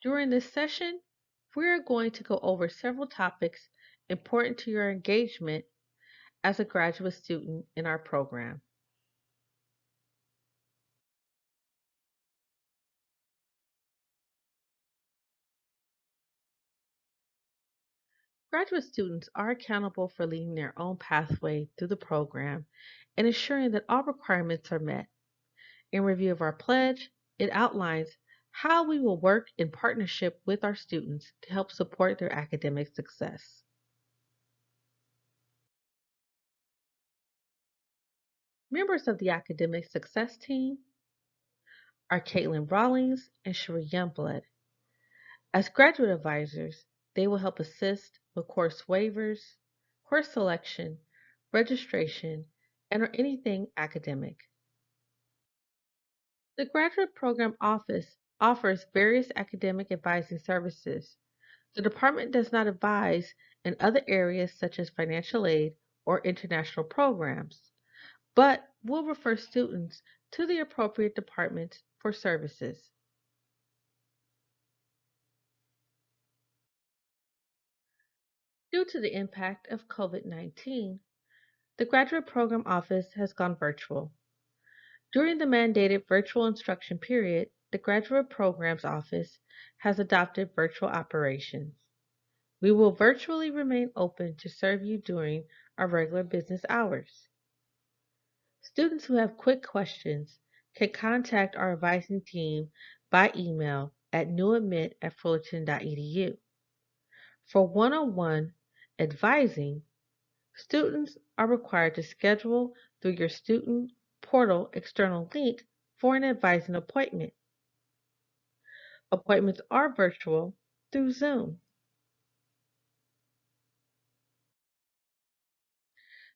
During this session, we are going to go over several topics important to your engagement as a graduate student in our program. Graduate students are accountable for leading their own pathway through the program and ensuring that all requirements are met. In review of our pledge, it outlines how we will work in partnership with our students to help support their academic success. Members of the academic success team are Caitlin Rawlings and Cherie Youngblood. As graduate advisors, they will help assist with course waivers, course selection, registration, and or anything academic. The Graduate Program Office offers various academic advising services. The department does not advise in other areas such as financial aid or international programs, but will refer students to the appropriate departments for services. Due to the impact of COVID-19, the Graduate Program Office has gone virtual. During the mandated virtual instruction period, the Graduate Programs Office has adopted virtual operations. We will virtually remain open to serve you during our regular business hours. Students who have quick questions can contact our advising team by email at newadmit@fullerton.edu. For one-on-one advising, students are required to schedule through your student portal external link for an advising appointment. Appointments are virtual through Zoom.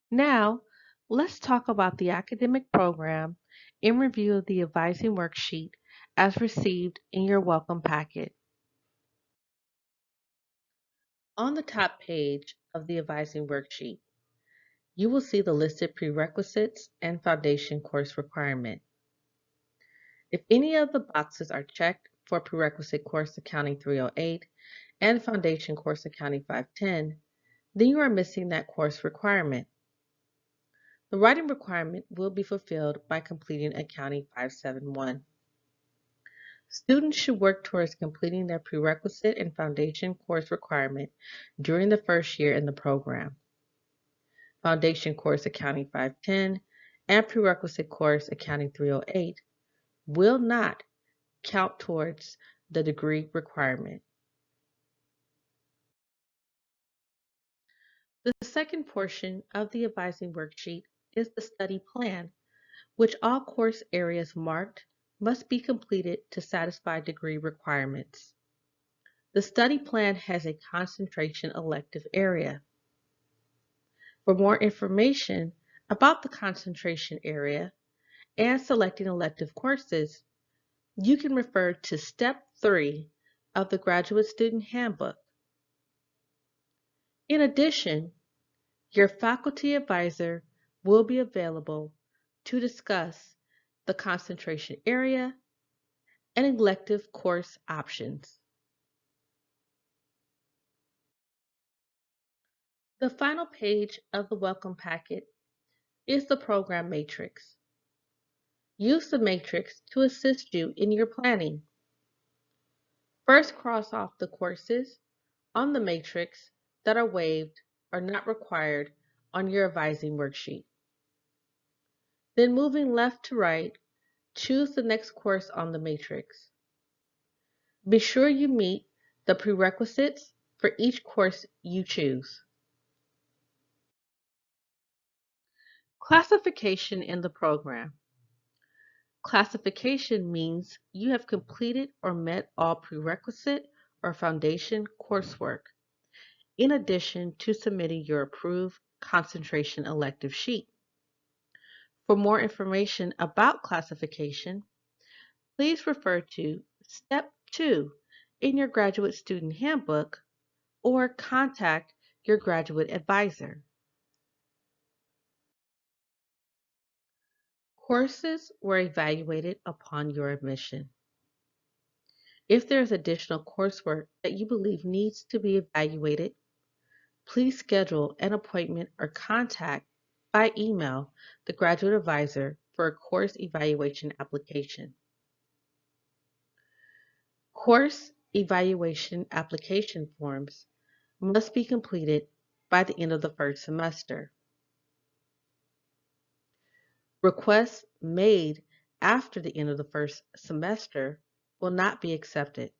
Now, let's talk about the academic program in review of the advising worksheet as received in your welcome packet. On the top page of the advising worksheet, you will see the listed prerequisites and foundation course requirement. If any of the boxes are checked for Prerequisite Course Accounting 308 and Foundation Course Accounting 510, then you are missing that course requirement. The writing requirement will be fulfilled by completing Accounting 571. Students should work towards completing their prerequisite and foundation course requirement during the first year in the program. Foundation Course Accounting 510 and Prerequisite Course Accounting 308 will not count towards the degree requirement. The second portion of the advising worksheet is the study plan, which all course areas marked must be completed to satisfy degree requirements. The study plan has a concentration elective area. For more information about the concentration area and selecting elective courses, you can refer to Step 3 of the Graduate Student Handbook. In addition, your faculty advisor will be available to discuss the concentration area and elective course options. The final page of the welcome packet is the program matrix. Use the matrix to assist you in your planning. First, cross off the courses on the matrix that are waived or not required on your advising worksheet. Then, moving left to right, choose the next course on the matrix. Be sure you meet the prerequisites for each course you choose. Classification in the program. Classification means you have completed or met all prerequisite or foundation coursework, in addition to submitting your approved concentration elective sheet. For more information about classification, please refer to Step 2 in your Graduate Student Handbook or contact your graduate advisor. Courses were evaluated upon your admission. If there is additional coursework that you believe needs to be evaluated, please schedule an appointment or contact by email the graduate advisor for a course evaluation application. Course evaluation application forms must be completed by the end of the first semester. Requests made after the end of the first semester will not be accepted.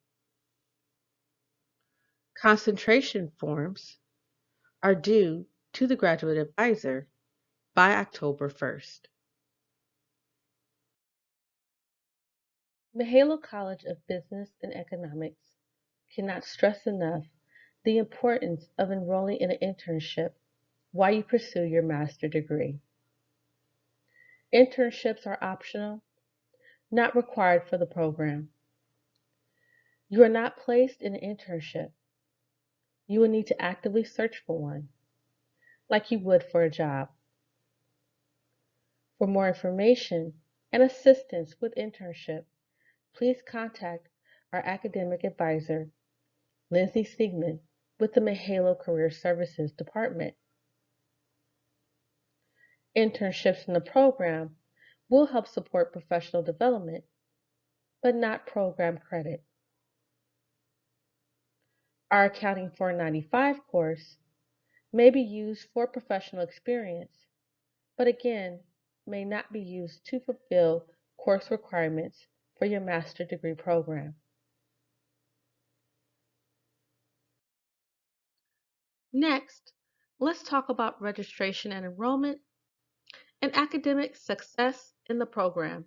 Concentration forms are due to the graduate advisor by October 1st. Mahalo College of Business and Economics cannot stress enough the importance of enrolling in an internship while you pursue your master's degree. Internships are optional, not required for the program. You are not placed in an internship. You will need to actively search for one, like you would for a job. For more information and assistance with internship, please contact our academic advisor, Lindsay Siegman, with the Mahalo Career Services Department. Internships in the program will help support professional development, but not program credit. Our Accounting 495 course may be used for professional experience, but again, may not be used to fulfill course requirements for your master's degree program. Next, let's talk about registration and enrollment and academic success in the program.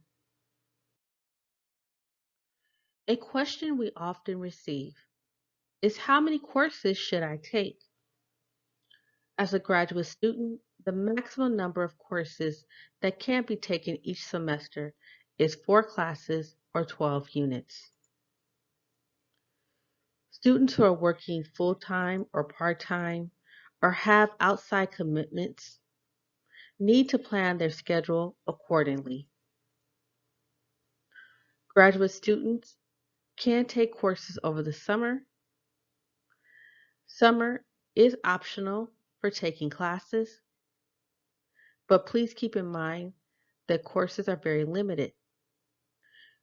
A question we often receive is, how many courses should I take? As a graduate student, the maximum number of courses that can be taken each semester is 4 classes or 12 units. Students who are working full-time or part-time or have outside commitments need to plan their schedule accordingly. Graduate students can take courses over the summer. Summer is optional for taking classes, but please keep in mind that courses are very limited.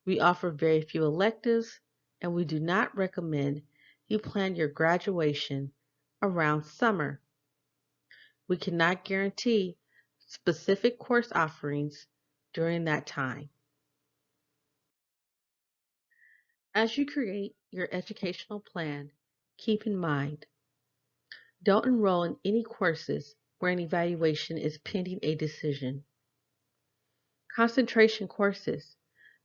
We offer very few electives, and we do not recommend you plan your graduation around summer. We cannot guarantee specific course offerings during that time. As you create your educational plan, keep in mind, don't enroll in any courses where an evaluation is pending a decision. Concentration courses,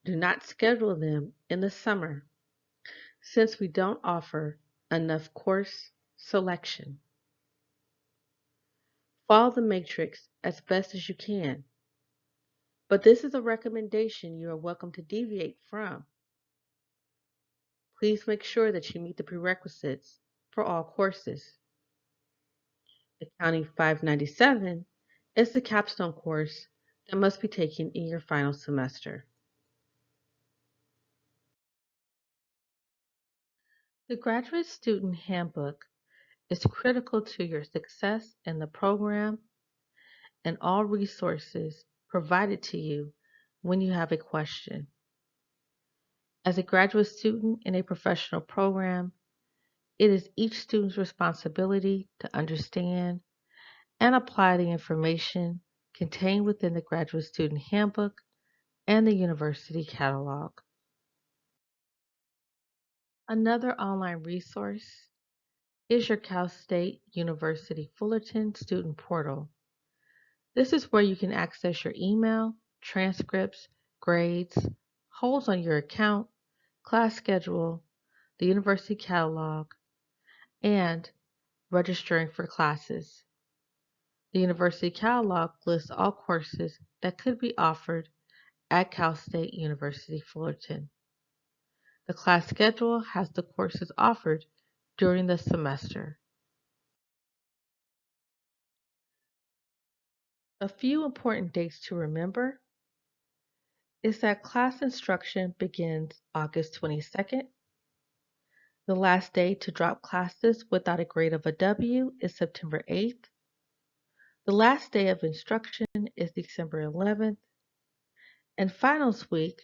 do not schedule them in the summer since we don't offer enough course selection. Follow the matrix as best as you can, but this is a recommendation you are welcome to deviate from. Please make sure that you meet the prerequisites for all courses. Accounting 597 is the capstone course that must be taken in your final semester. The Graduate Student Handbook is critical to your success in the program and all resources provided to you when you have a question. As a graduate student in a professional program, it is each student's responsibility to understand and apply the information contained within the Graduate Student Handbook and the University Catalog. Another online resource is your Cal State University Fullerton Student Portal. This is where you can access your email, transcripts, grades, holds on your account, class schedule, the university catalog, and registering for classes. The university catalog lists all courses that could be offered at Cal State University Fullerton. The class schedule has the courses offered during the semester. A few important dates to remember is that class instruction begins August 22nd The last day to drop classes without a grade of a W is September 8th. The last day of instruction is December 11th. And finals week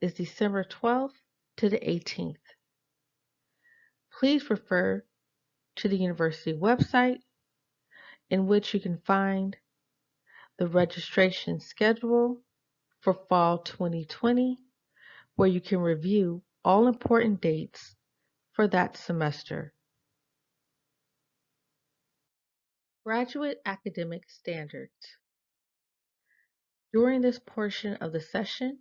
is December 12th to the 18th. Please refer to the university website in which you can find the registration schedule for fall 2020, where you can review all important dates for that semester. Graduate Academic Standards. During this portion of the session,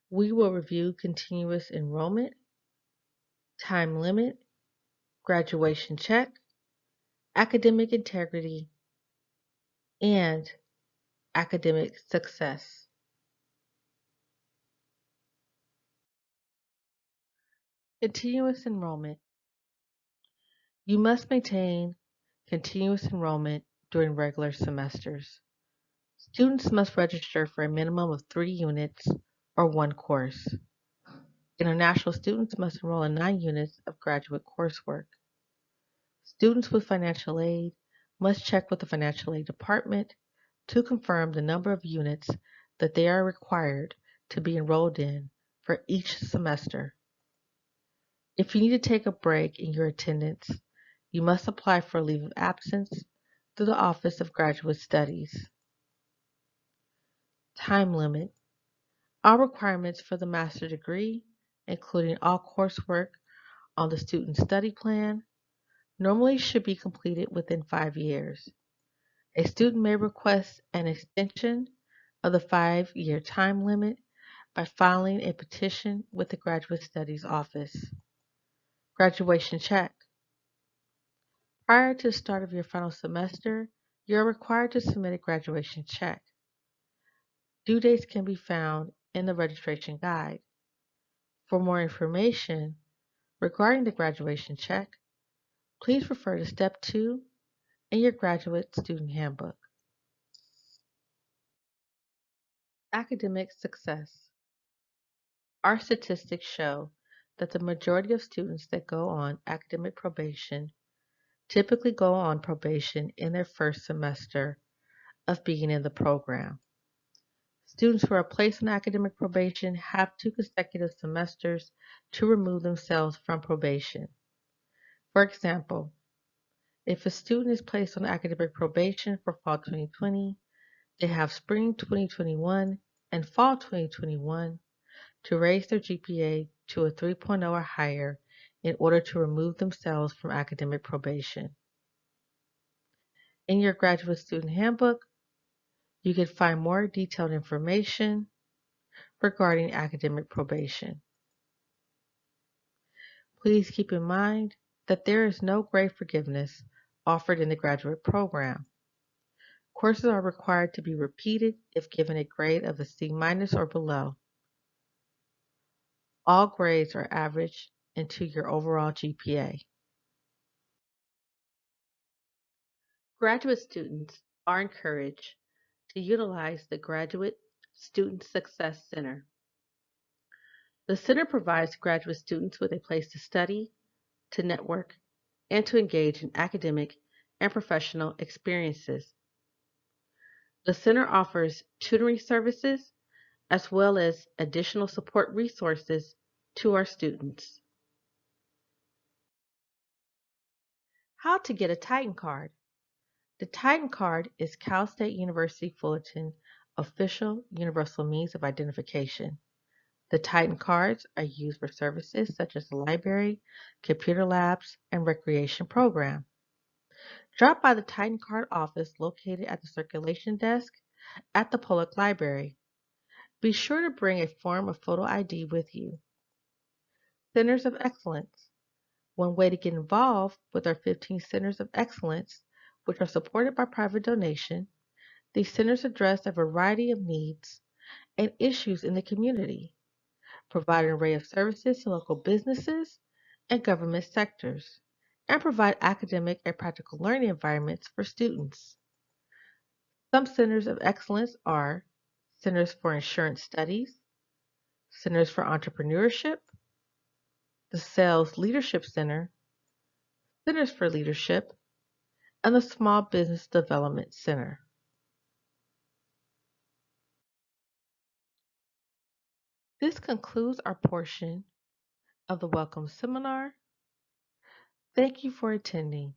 we will review continuous enrollment, time limit, graduation check, academic integrity, and academic success. Continuous enrollment. You must maintain continuous enrollment during regular semesters. Students must register for a minimum of 3 units or 1 course. International students must enroll in 9 units of graduate coursework. Students with financial aid must check with the financial aid department to confirm the number of units that they are required to be enrolled in for each semester. If you need to take a break in your attendance, you must apply for a leave of absence through the Office of Graduate Studies. Time limit. All requirements for the master's degree, including all coursework on the student study plan, normally should be completed within 5 years. A student may request an extension of the 5-year time limit by filing a petition with the Graduate Studies Office. Graduation check. Prior to the start of your final semester, you are required to submit a graduation check. Due dates can be found in the registration guide. For more information regarding the graduation check, please refer to Step 2 in your Graduate Student Handbook. Academic success. Our statistics show that the majority of students that go on academic probation typically go on probation in their first semester of being in the program. Students who are placed on academic probation have 2 consecutive semesters to remove themselves from probation. For example, if a student is placed on academic probation for fall 2020, they have spring 2021 and fall 2021 to raise their GPA to a 3.0 or higher in order to remove themselves from academic probation. In your Graduate Student Handbook, you can find more detailed information regarding academic probation. Please keep in mind that there is no grade forgiveness offered in the graduate program. Courses are required to be repeated if given a grade of a C- or below. All grades are averaged into your overall GPA. Graduate students are encouraged to utilize the Graduate Student Success Center. The center provides graduate students with a place to study, to network, and to engage in academic and professional experiences. The center offers tutoring services as well as additional support resources to our students. How to get a Titan card. The Titan card is Cal State University Fullerton official universal means of identification. The Titan cards are used for services such as the library, computer labs, and recreation program. Drop by the Titan card office located at the circulation desk at the public library. Be sure to bring a form of photo ID with you. Centers of Excellence. One way to get involved with our 15 Centers of Excellence, which are supported by private donation, these centers address a variety of needs and issues in the community, provide an array of services to local businesses and government sectors, and provide academic and practical learning environments for students. Some Centers of Excellence are Centers for Insurance Studies, Centers for Entrepreneurship, the Sales Leadership Center, Centers for Leadership, and the Small Business Development Center. This concludes our portion of the Welcome Seminar. Thank you for attending.